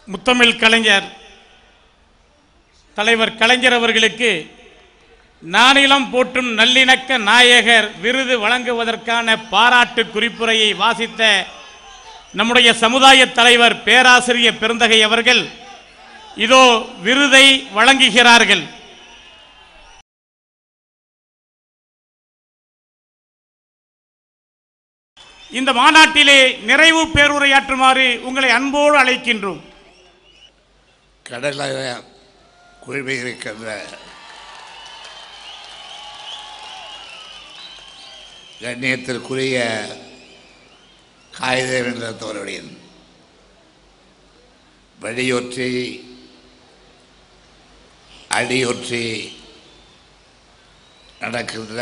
முத்தமிழ் கலைஞர் தலைவர் கலைஞர் அவர்களுக்கு நானிலம் போற்றும் நல்லிணக்க நாயகர் விருது வழங்குவதற்கான பாராட்டு குறிப்புரையை வாசித்த நம்முடைய சமுதாய தலைவர் பேராசிரியர் பெருந்தகை அவர்கள் இதோ விருதை வழங்குகிறார்கள். இந்த மாநாட்டிலே நிறைவு பேருரையாற்றுமாறு உங்களை அன்போடு அழைக்கின்றோம். கடலில் குழுமி இருக்கின்ற கண்ணியத்திற்குரிய காகிதத்தவருடைய வழியொற்றி அடியொற்றி நடக்கின்ற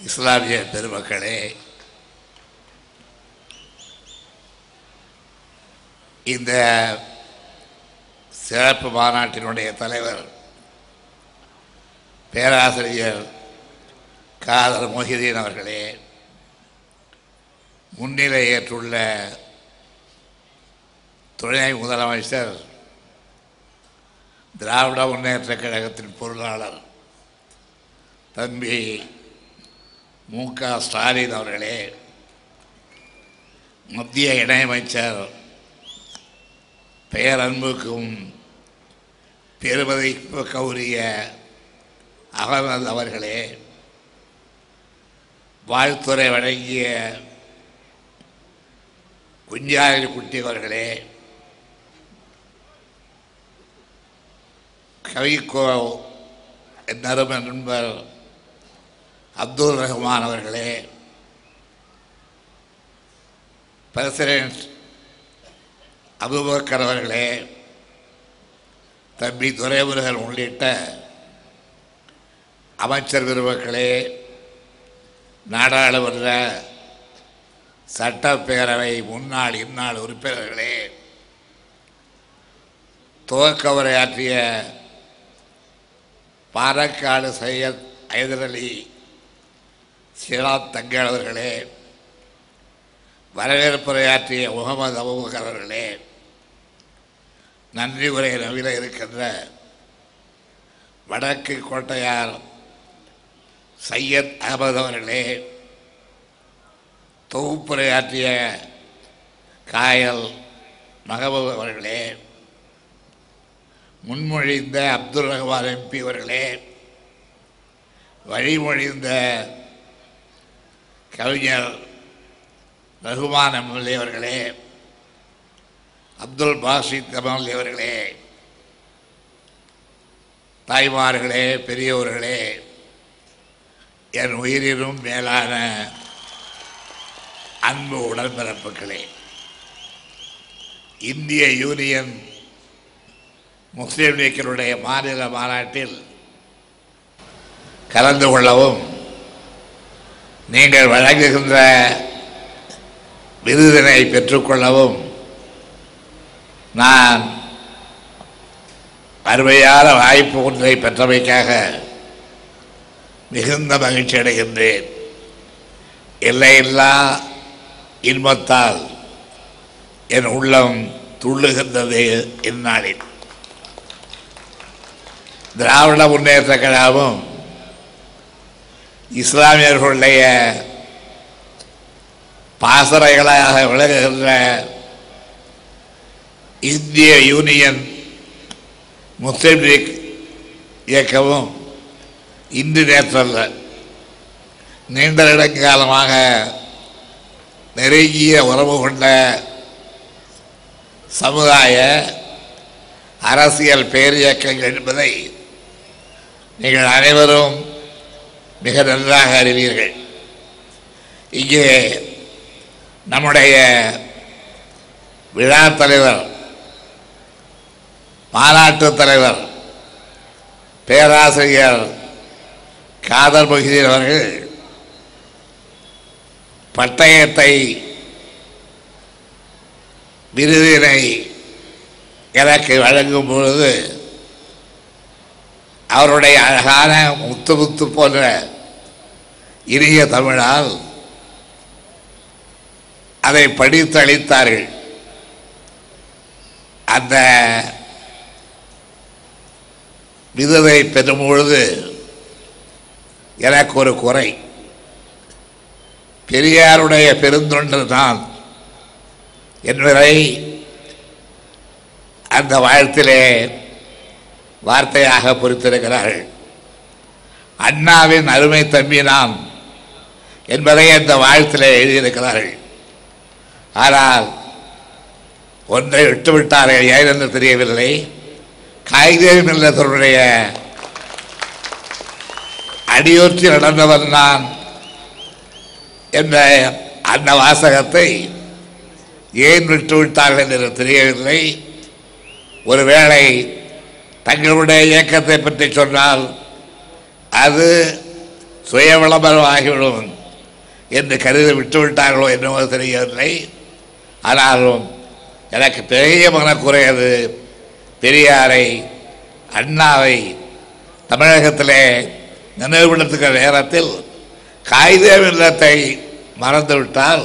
இஸ்லாமிய பெருமக்களே, இந்த சிறப்பு மாநாட்டினுடைய தலைவர் பேராசிரியர் காதர் மொஹிதீன் அவர்களே, முன்னிலை ஏற்றுள்ள துணை முதலமைச்சர், திராவிட முன்னேற்றக் கழகத்தின் பொருளாளர் தம்பி மு.க. ஸ்டாலின் அவர்களே, மத்திய இணையமைச்சர் பேரன்புக்கும் பெருமதிப்புக்கு உரிய அகமது அவர்களே, வாழ்த்துறை வழங்கிய குஞ்சாலி குட்டி அவர்களே, கவிக்கோ நறும நண்பர் அப்துல் ரஹ்மான் அவர்களே, பிரசிடென்ட் அபுபக்கர் அவர்களே, தம்பி துரைமுருகன் உள்ளிட்ட அமைச்சர் பெருமக்களே, நாடாளுமன்ற சட்டப்பேரவை முன்னாள் இந்நாள் உறுப்பினர்களே, துவக்க உரையாற்றிய பாலக்காடு சையத் ஐதர் அலி சிராத் தங்கள் அவர்களே, வரவேற்புரையாற்றிய முகமது அபுபக்கர் அவர்களே, நன்றி உரை நவில இருக்கின்ற வடக்கு கோட்டையார் சையத் அகமது அவர்களே, தொகுப்புரையாற்றிய காயல் மகபூப் அவர்களே, முன்மொழிந்த அப்துல் ரஹ்மான் எம்பி அவர்களே, வழிமொழிந்த கவிஞர் ரகுமான் எம்எல்ஏ அவர்களே, அப்துல் பாசித் எம்எல்ஏ அவர்களே, தாய்மார்களே, பெரியவர்களே, என் உயிரினும் மேலான அன்பு உடன்பிறப்புகளே, இந்திய யூனியன் முஸ்லீம் லீக்கினுடைய மாநில மாநாட்டில் கலந்து கொள்ளவும் நீங்கள் வழங்குகின்ற விருதினை பெற்றுக்கொள்ளவும் நான் அருமையான வாய்ப்பு ஒன்றை பெற்றமைக்காக மிகுந்த மகிழ்ச்சி அடைகின்றேன். எல்லையில்லா இன்பத்தால் என் உள்ளம் துள்ளுகின்றது. இந்நாளில் திராவிட முன்னேற்ற கழகமும் இஸ்லாமியர்களுடைய பாசறைகளாக விளங்குகின்ற இந்திய யூனியன் முஸ்லீம் லீக் இயக்கமும் இன்று நேற்றல்ல, நீண்ட நெடுங்காலமாக நெருங்கிய உறவு கொண்ட சமுதாய அரசியல் பேரியக்கங்கள் என்பதை நீங்கள் அனைவரும் மிக நன்றாக அறிவீர்கள். இங்கே நம்முடைய விழா தலைவர், மாநாட்டு தலைவர் பேராசிரியர் காதர் மொஹிதீன் அவர்கள் பட்டயத்தை விருதினை எனக்கு வழங்கும் பொழுது அவருடைய அழகான முத்து முத்து போன்ற இனிய தமிழால் அதை படித்து அளித்தார்கள். அந்த விருதை பெறும் பொழுது எனக்கு ஒரு குறை. பெரியாருடைய பெருந்தொண்டர் தான் என்பதை அந்த வாழ்த்திலே வார்த்தையாக பொறித்திருக்கிறார்கள். அண்ணாவின் அருமை தம்பி நான் என்பதை அந்த வாழ்த்திலே எழுதியிருக்கிறார்கள். ஆனால் ஒன்றை விட்டுவிட்டார்கள், ஏன் என்று தெரியவில்லை. காய்கறி இல்லத்தருடைய அடியொற்றி நடந்தவன் நான் என்ற அந்த வாசகத்தை ஏன் விட்டுவிட்டார்கள் என்று தெரியவில்லை. ஒருவேளை தங்களுடைய இயக்கத்தை பற்றி சொன்னால் அது சுய விளம்பரமாகிவிடும் என்று கருதி விட்டுவிட்டார்களோ என்னவோ தெரியவில்லை. ஆனாலும் எனக்கு பெரிய மனக்குறையது பெரியாரை அண்ணாவை தமிழகத்திலே நினைவுபடுத்துகிற நேரத்தில் காகித இல்லத்தை மறந்துவிட்டால்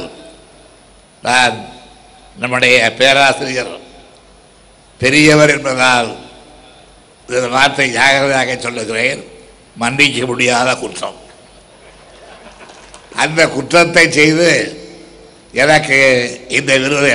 நான் நம்முடைய பேராசிரியர் பெரியவர் என்பதால் இந்த வார்த்தை ஜாகிரதையாக சொல்லுகிறேன், மன்னிக்க முடியாத குற்றம். அந்த குற்றத்தை செய்து எனக்கு இந்த விருதை